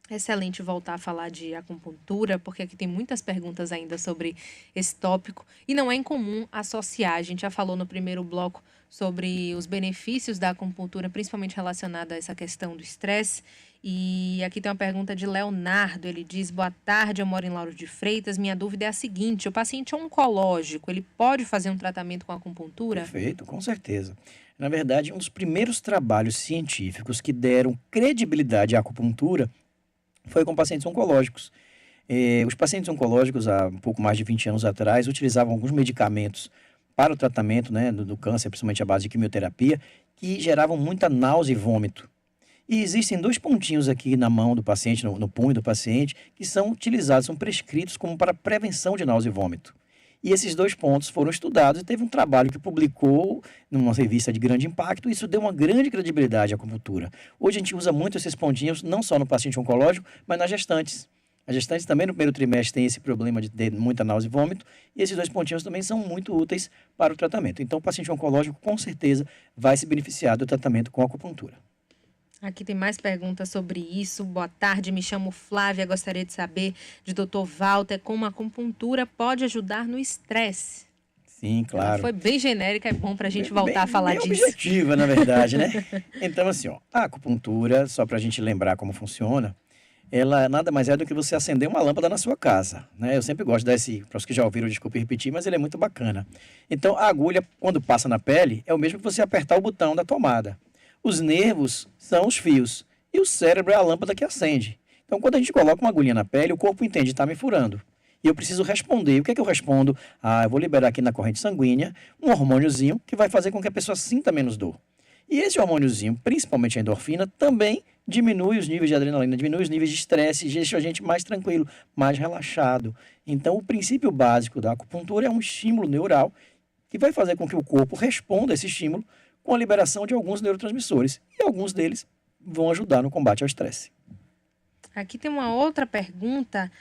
Excelente voltar a falar de acupuntura, porque aqui tem muitas perguntas ainda sobre esse tópico e não é incomum associar. A gente já falou no primeiro bloco sobre os benefícios da acupuntura, principalmente relacionada a essa questão do estresse. E aqui tem uma pergunta de Leonardo, ele diz: boa tarde, eu moro em Lauro de Freitas, minha dúvida é a seguinte, o paciente oncológico, ele pode fazer um tratamento com acupuntura? Perfeito, com certeza. Na verdade, um dos primeiros trabalhos científicos que deram credibilidade à acupuntura foi com pacientes oncológicos. Os pacientes oncológicos, há um pouco mais de 20 anos atrás, utilizavam alguns medicamentos para o tratamento, né, do câncer, principalmente à base de quimioterapia, que geravam muita náusea e vômito. E existem 2 pontinhos aqui na mão do paciente, no punho do paciente, que são utilizados, são prescritos como para prevenção de náusea e vômito. E esses 2 pontos foram estudados e teve um trabalho que publicou numa revista de grande impacto, e isso deu uma grande credibilidade à acupuntura. Hoje a gente usa muito esses pontinhos, não só no paciente oncológico, mas nas gestantes. As gestantes também no primeiro trimestre têm esse problema de ter muita náusea e vômito, e esses 2 pontinhos também são muito úteis para o tratamento. Então o paciente oncológico com certeza vai se beneficiar do tratamento com acupuntura. Aqui tem mais perguntas sobre isso. Boa tarde, me chamo Flávia, gostaria de saber de Dr. Walter como a acupuntura pode ajudar no estresse. Sim, claro. Ela foi bem genérica, é bom para a gente voltar a falar disso. Objetiva, na verdade, né? Então, assim, a acupuntura, só para a gente lembrar como funciona, ela nada mais é do que você acender uma lâmpada na sua casa, né? Eu sempre gosto de dar para os que já ouviram, desculpe repetir, mas ele é muito bacana. Então, a agulha, quando passa na pele, é o mesmo que você apertar o botão da tomada. Os nervos são os fios e o cérebro é a lâmpada que acende. Então, quando a gente coloca uma agulhinha na pele, o corpo entende, está me furando. E eu preciso responder. O que é que eu respondo? Eu vou liberar aqui na corrente sanguínea um hormôniozinho que vai fazer com que a pessoa sinta menos dor. E esse hormôniozinho, principalmente a endorfina, também diminui os níveis de adrenalina, diminui os níveis de estresse e deixa a gente mais tranquilo, mais relaxado. Então, o princípio básico da acupuntura é um estímulo neural que vai fazer com que o corpo responda a esse estímulo com a liberação de alguns neurotransmissores. E alguns deles vão ajudar no combate ao estresse. Aqui tem uma outra pergunta.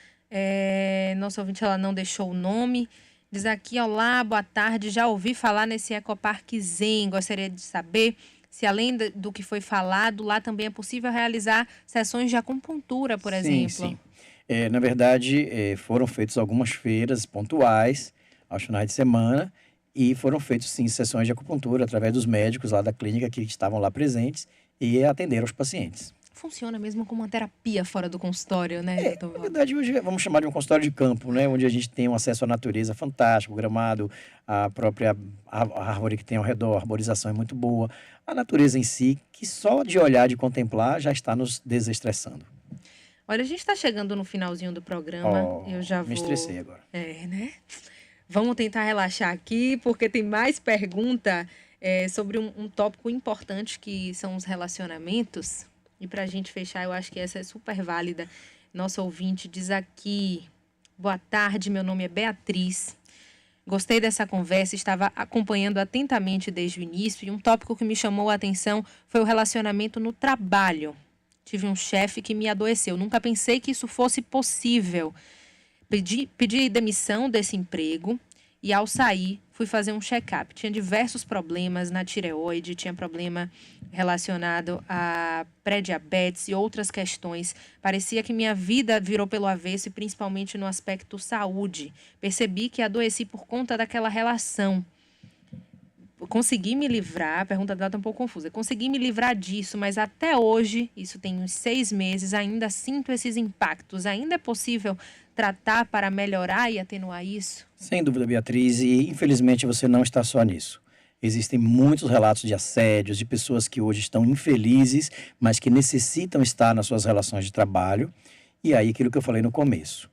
Nossa ouvinte, ela não deixou o nome. Diz aqui: olá, boa tarde. Já ouvi falar nesse Ecoparque Zen. Gostaria de saber se além do que foi falado, lá também é possível realizar sessões de acupuntura, por exemplo. Sim. Na verdade, foram feitas algumas feiras pontuais aos finais de semana e foram feitas, sim, sessões de acupuntura através dos médicos lá da clínica que estavam lá presentes e atenderam os pacientes. Funciona mesmo como uma terapia fora do consultório, né, doutor? Na verdade, hoje vamos chamar de um consultório de campo, né? Onde a gente tem um acesso à natureza fantástico, o gramado, a própria árvore que tem ao redor, a arborização é muito boa. A natureza em si, que só de olhar, de contemplar, já está nos desestressando. Olha, a gente está chegando no finalzinho do programa. Eu já vou... Me estressei agora. Né? Vamos tentar relaxar aqui, porque tem mais pergunta sobre um tópico importante, que são os relacionamentos. E para a gente fechar, eu acho que essa é super válida. Nosso ouvinte diz aqui: boa tarde, meu nome é Beatriz. Gostei dessa conversa, estava acompanhando atentamente desde o início, e um tópico que me chamou a atenção foi o relacionamento no trabalho. Tive um chefe que me adoeceu. Nunca pensei que isso fosse possível. Pedi demissão desse emprego e, ao sair, fui fazer um check-up. Tinha diversos problemas na tireoide, tinha problema relacionado a pré-diabetes e outras questões. Parecia que minha vida virou pelo avesso, e principalmente no aspecto saúde. Percebi que adoeci por conta daquela relação. Consegui me livrar, a pergunta dela está um pouco confusa. Consegui me livrar disso, mas até hoje, isso tem uns 6 meses, ainda sinto esses impactos. Ainda é possível tratar para melhorar e atenuar isso? Sem dúvida, Beatriz, e infelizmente você não está só nisso. Existem muitos relatos de assédios, de pessoas que hoje estão infelizes, mas que necessitam estar nas suas relações de trabalho. E aí, aquilo que eu falei no começo.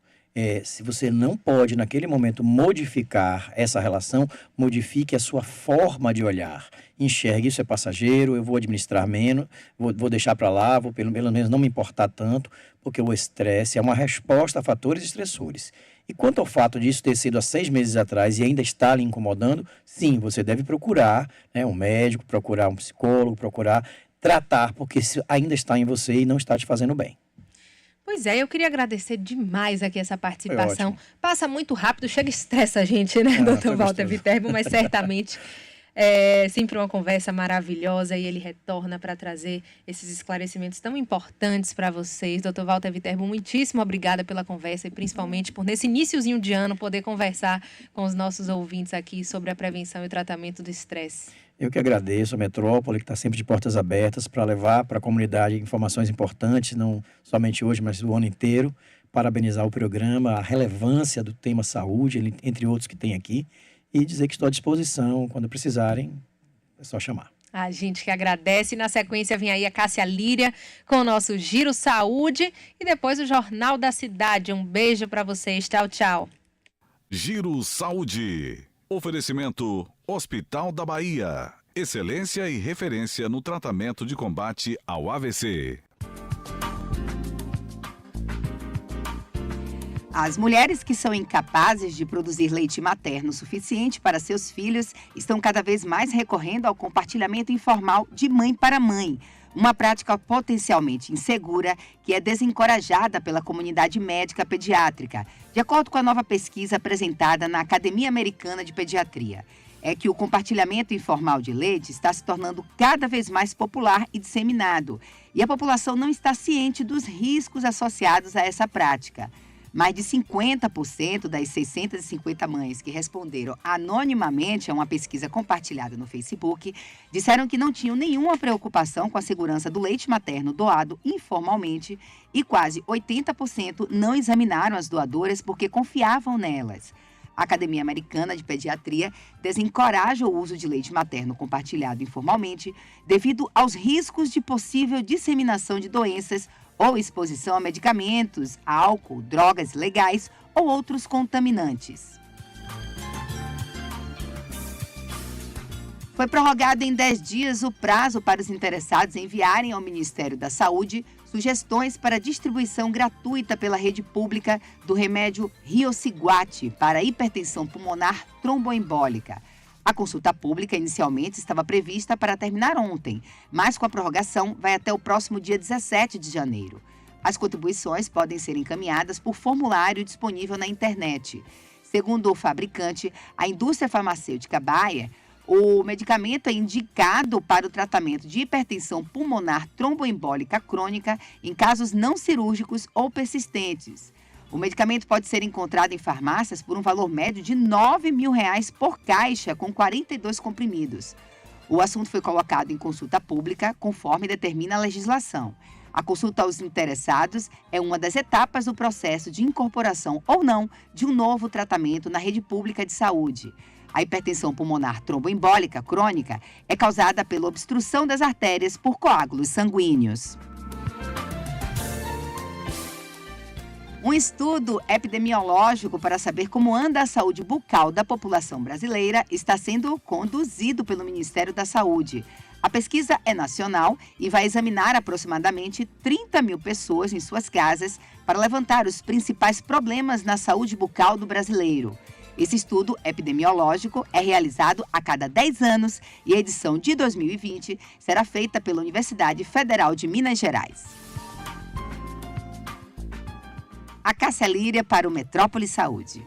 Se você não pode, naquele momento, modificar essa relação, modifique a sua forma de olhar. Enxergue, isso é passageiro, eu vou administrar menos, vou deixar para lá, vou pelo menos não me importar tanto, porque o estresse é uma resposta a fatores estressores. E quanto ao fato disso ter sido há 6 meses atrás e ainda está lhe incomodando, sim, você deve procurar um médico, procurar um psicólogo, procurar tratar, porque isso ainda está em você e não está te fazendo bem. Pois é, eu queria agradecer demais aqui essa participação. Passa muito rápido, chega e estressa a gente, né, doutor Walter Viterbo, mas certamente é sempre uma conversa maravilhosa e ele retorna para trazer esses esclarecimentos tão importantes para vocês. Doutor Walter Viterbo, muitíssimo obrigada pela conversa e principalmente por, nesse iniciozinho de ano, poder conversar com os nossos ouvintes aqui sobre a prevenção e o tratamento do estresse. Eu que agradeço a Metrópole, que está sempre de portas abertas para levar para a comunidade informações importantes, não somente hoje, mas o ano inteiro. Parabenizar o programa, a relevância do tema saúde, entre outros que tem aqui, e dizer que estou à disposição. Quando precisarem, é só chamar. A gente que agradece. Na sequência vem aí a Cássia Líria com o nosso Giro Saúde e depois o Jornal da Cidade. Um beijo para vocês. Tchau, tchau. Giro Saúde. Oferecimento Hospital da Bahia. Excelência e referência no tratamento de combate ao AVC. As mulheres que são incapazes de produzir leite materno suficiente para seus filhos estão cada vez mais recorrendo ao compartilhamento informal de mãe para mãe, uma prática potencialmente insegura que é desencorajada pela comunidade médica pediátrica, de acordo com a nova pesquisa apresentada na Academia Americana de Pediatria. É que o compartilhamento informal de leite está se tornando cada vez mais popular e disseminado, e a população não está ciente dos riscos associados a essa prática. Mais de 50% das 650 mães que responderam anonimamente a uma pesquisa compartilhada no Facebook disseram que não tinham nenhuma preocupação com a segurança do leite materno doado informalmente e quase 80% não examinaram as doadoras porque confiavam nelas. A Academia Americana de Pediatria desencoraja o uso de leite materno compartilhado informalmente devido aos riscos de possível disseminação de doenças ou exposição a medicamentos, álcool, drogas legais ou outros contaminantes. Foi prorrogado em 10 dias o prazo para os interessados enviarem ao Ministério da Saúde sugestões para distribuição gratuita pela rede pública do remédio Riociguat para hipertensão pulmonar tromboembólica. A consulta pública inicialmente estava prevista para terminar ontem, mas com a prorrogação vai até o próximo dia 17 de janeiro. As contribuições podem ser encaminhadas por formulário disponível na internet. Segundo o fabricante, a indústria farmacêutica Bayer, O medicamento é indicado para o tratamento de hipertensão pulmonar tromboembólica crônica em casos não cirúrgicos ou persistentes. O medicamento pode ser encontrado em farmácias por um valor médio de R$ 9.000 por caixa, com 42 comprimidos. O assunto foi colocado em consulta pública, conforme determina a legislação. A consulta aos interessados é uma das etapas do processo de incorporação ou não de um novo tratamento na rede pública de saúde. A hipertensão pulmonar tromboembólica crônica é causada pela obstrução das artérias por coágulos sanguíneos. Um estudo epidemiológico para saber como anda a saúde bucal da população brasileira está sendo conduzido pelo Ministério da Saúde. A pesquisa é nacional e vai examinar aproximadamente 30 mil pessoas em suas casas para levantar os principais problemas na saúde bucal do brasileiro. Esse estudo epidemiológico é realizado a cada 10 anos e a edição de 2020 será feita pela Universidade Federal de Minas Gerais. A Cássia Líria para o Metrópole Saúde.